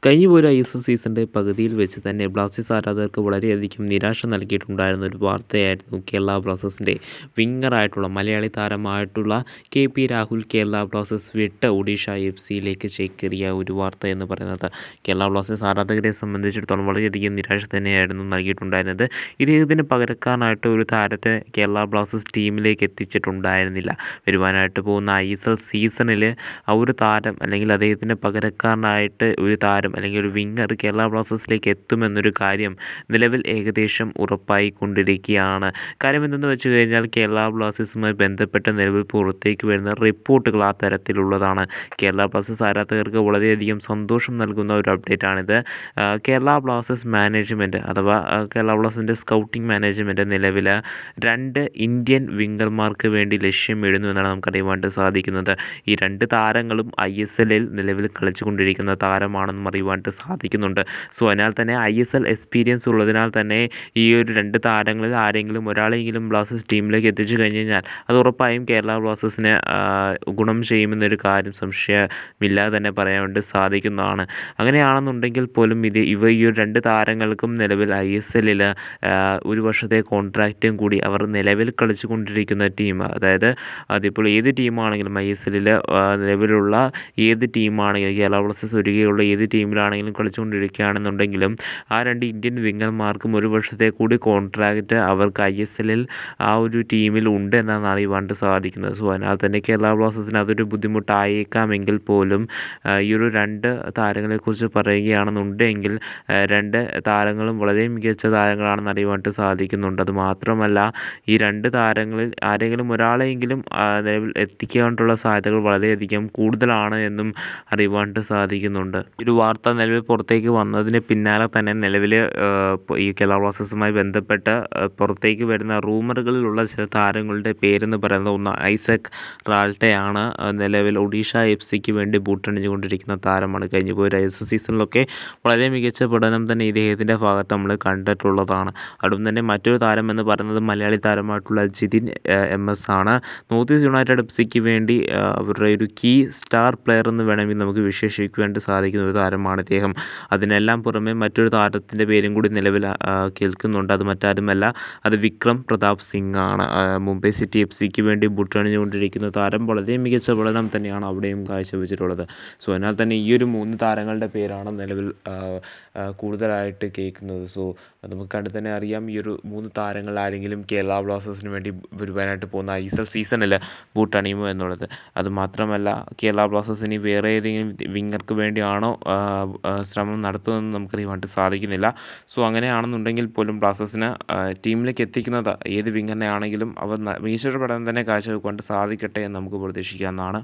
കഴിഞ്ഞ ISL സീസണിൻ്റെ പകുതിയിൽ വെച്ച് തന്നെ ബ്ലാസ്റ്റേഴ്സ് ആരാധകർക്ക് വളരെയധികം നിരാശ നൽകിയിട്ടുണ്ടായിരുന്ന ഒരു വാർത്തയായിരുന്നു കേരള ബ്ലാസ്റ്റേഴ്സിൻ്റെ വിങ്ങറായിട്ടുള്ള മലയാളി താരമായിട്ടുള്ള KP രാഹുൽ കേരള ബ്ലാസ്റ്റേഴ്സ് വിട്ട് ഒഡീഷ FC ചേക്കേറിയ ഒരു വാർത്ത എന്ന് പറയുന്നത്. കേരള ബ്ലാസ്റ്റേഴ്സ് ആരാധകരെ സംബന്ധിച്ചിടത്തോളം വളരെയധികം നിരാശ തന്നെയായിരുന്നു നൽകിയിട്ടുണ്ടായിരുന്നത്. ഇദ്ദേഹത്തിന് പകരക്കാരനായിട്ട് ഒരു താരത്തെ കേരള ബ്ലാസ്റ്റേഴ്സ് ടീമിലേക്ക് എത്തിച്ചിട്ടുണ്ടായിരുന്നില്ല. വരുവാനായിട്ട് പോകുന്ന ISL സീസണിൽ ആ ഒരു താരം അല്ലെങ്കിൽ അദ്ദേഹത്തിൻ്റെ പകരക്കാരനായിട്ട് ഒരു താരം അല്ലെങ്കിൽ ഒരു വിങ്ങർ കേരള ബ്ലാസ്റ്റേഴ്സിലേക്ക് എത്തുമെന്നൊരു കാര്യം നിലവിൽ ഏകദേശം ഉറപ്പായിക്കൊണ്ടിരിക്കുകയാണ്. കാര്യം എന്തെന്ന് വെച്ച് കഴിഞ്ഞാൽ കേരള ബ്ലാസ്റ്റേഴ്സുമായി ബന്ധപ്പെട്ട് നിലവിൽ പുറത്തേക്ക് വരുന്ന റിപ്പോർട്ടുകൾ ആ തരത്തിലുള്ളതാണ്. കേരള ബ്ലാസ്റ്റേഴ്സ് ആരാധകർക്ക് വളരെയധികം സന്തോഷം നൽകുന്ന ഒരു അപ്ഡേറ്റാണിത്. കേരള ബ്ലാസ്റ്റേഴ്സ് മാനേജ്മെൻറ്റ് അഥവാ കേരള ബ്ലാസ്റ്റേഴ്സിൻ്റെ സ്കൗട്ടിംഗ് മാനേജ്മെൻറ്റ് നിലവിൽ 2 ഇന്ത്യൻ വിങ്ങർമാർക്ക് വേണ്ടി ലക്ഷ്യമിടുന്നു എന്നാണ് നമുക്കറിയുവാനായിട്ട് സാധിക്കുന്നത്. ഈ 2 താരങ്ങളും ISLൽ നിലവിൽ കളിച്ചുകൊണ്ടിരിക്കുന്ന താരമാണെന്നും അറിയുവാനായിട്ട് സാധിക്കുന്നുണ്ട്. സോ അതിനാൽ തന്നെ ISL എക്സ്പീരിയൻസ് ഉള്ളതിനാൽ തന്നെ ഈ ഒരു 2 താരങ്ങളിൽ ആരെങ്കിലും ഒരാളെങ്കിലും ബ്ലാസ്റ്റേഴ്സ് ടീമിലേക്ക് എത്തിച്ചു കഴിഞ്ഞ് കഴിഞ്ഞാൽ അത് ഉറപ്പായും കേരള ബ്ലാസ്റ്റേഴ്സിന് ഗുണം ചെയ്യുമെന്നൊരു കാര്യം സംശയമില്ലാതെ തന്നെ പറയാൻ വേണ്ടി സാധിക്കുന്നതാണ്. അങ്ങനെയാണെന്നുണ്ടെങ്കിൽ പോലും ഈ ഒരു 2 താരങ്ങൾക്കും നിലവിൽ ISLൽ ഒരു വർഷത്തെ കോൺട്രാക്റ്റും കൂടി അവർ നിലവിൽ കളിച്ചുകൊണ്ടിരിക്കുന്ന ടീം, അതായത് അതിപ്പോൾ ഏത് ടീമാണെങ്കിലും ISLൽ നിലവിലുള്ള ഏത് ടീമാണെങ്കിലും കേരള ബ്ലാസ്റ്റേഴ്സ് ഒഴികെയുള്ള ഏത് ടീമിലാണെങ്കിലും കളിച്ചുകൊണ്ടിരിക്കുകയാണെന്നുണ്ടെങ്കിലും ആ 2 ഇന്ത്യൻ വിങ്ങർമാർക്കും ഒരു വർഷത്തെ കൂടി കോൺട്രാക്റ്റ് അവർക്ക് ISLൽ ആ ഒരു ടീമിൽ ഉണ്ട് എന്നാണ് അറിയുവാനായിട്ട് സാധിക്കുന്നത്. സോ അതിനാൽ തന്നെ കേരള ബ്ലാസ്റ്റേഴ്സിന് അതൊരു ബുദ്ധിമുട്ടായേക്കാമെങ്കിൽ പോലും ഈ ഒരു 2 താരങ്ങളെക്കുറിച്ച് പറയുകയാണെന്നുണ്ടെങ്കിൽ 2 താരങ്ങളും വളരെ മികച്ച താരങ്ങളാണെന്ന് അറിയുവാനായിട്ട് സാധിക്കുന്നുണ്ട്. അതുമാത്രമല്ല ഈ 2 താരങ്ങളിൽ ആരെങ്കിലും ഒരാളെങ്കിലും നിലവിൽ എത്തിക്കാനുള്ള സാധ്യതകൾ വളരെയധികം കൂടുതലാണ് എന്നും അറിയുവാനായിട്ട് സാധിക്കുന്നുണ്ട്. ഒരു വാർത്ത നിലവിൽ പുറത്തേക്ക് വന്നതിന് പിന്നാലെ തന്നെ നിലവിൽ ഈ കേരള ബ്ലാസ്റ്റേഴ്സുമായി ബന്ധപ്പെട്ട് പുറത്തേക്ക് വരുന്ന റൂമറുകളിലുള്ള ചില താരങ്ങളുടെ പേരെന്ന് പറയുന്നത് ഒന്ന് ഐസക് റാൾട്ടെയാണ്. നിലവിൽ ഒഡീഷ FC വേണ്ടി ബൂട്ടണിഞ്ഞുകൊണ്ടിരിക്കുന്ന താരമാണ്. കഴിഞ്ഞു പോയ ISL സീസണിലൊക്കെ വളരെ മികച്ച പഠനം തന്നെ ഇദ്ദേഹത്തിൻ്റെ ഭാഗത്ത് നമ്മൾ കണ്ടിട്ടുള്ളതാണ്. അതും തന്നെ മറ്റൊരു താരം എന്ന് പറയുന്നത് മലയാളി താരമായിട്ടുള്ള ജിതിൻ MS ആണ്. നോർത്ത് ഈസ്റ്റ് യുണൈറ്റഡ് FC വേണ്ടി അവരുടെ ഒരു കീ സ്റ്റാർ പ്ലെയർ എന്ന് വേണമെങ്കിൽ നമുക്ക് വിശേഷിപ്പിക്കുവാനായിട്ട് സാധിക്കുന്ന ഒരു താരമാണ് ഇദ്ദേഹം. അതിനെല്ലാം പുറമെ മറ്റൊരു താരത്തിൻ്റെ പേരും കൂടി നിലവിൽ കേൾക്കുന്നുണ്ട്. അത് മറ്റാരുമല്ല, അത് വിക്രം പ്രതാപ് സിംഗ് ആണ്. മുംബൈ സിറ്റി FC വേണ്ടി ബൂട്ടണിഞ്ഞുകൊണ്ടിരിക്കുന്ന താരം വളരെ മികച്ച പഠനം തന്നെയാണ് അവിടെയും കാഴ്ചവെച്ചിട്ടുള്ളത്. സോ അതിനാൽ തന്നെ ഈ ഒരു 3 താരങ്ങളുടെ പേരാണ് നിലവിൽ കൂടുതലായിട്ട് കേൾക്കുന്നത്. സോ നമുക്ക് കണ്ടു തന്നെ അറിയാം ഈ ഒരു 3 താരങ്ങൾ ആരെങ്കിലും കേരള ബ്ലാസ്റ്റേഴ്സിന് വേണ്ടി വരുവാനായിട്ട് പോകുന്ന ISL സീസണിൽ ബൂട്ടണിയുമോ എന്നുള്ളത്. അതുമാത്രമല്ല കേരള ബ്ലാസ്റ്റേഴ്സ് ഇനി വേറെ ഏതെങ്കിലും വിങ്ങർക്ക് വേണ്ടിയാണോ ശ്രമം നടത്തുന്നതെന്ന് നമുക്കറിയുവാനായിട്ട് സാധിക്കുന്നില്ല. സോ അങ്ങനെയാണെന്നുണ്ടെങ്കിൽ പോലും ബ്ലാസ്റ്റേഴ്സിന് ടീമിലേക്ക് എത്തിക്കുന്നത് ഏത് വിങ്ങറിനെ ആണെങ്കിലും അവർ മികച്ച പഠനം തന്നെ കാഴ്ചവെക്കുവാനായിട്ട് സാധിക്കട്ടെ എന്ന് നമുക്ക് പ്രതീക്ഷിക്കാവുന്നതാണ്.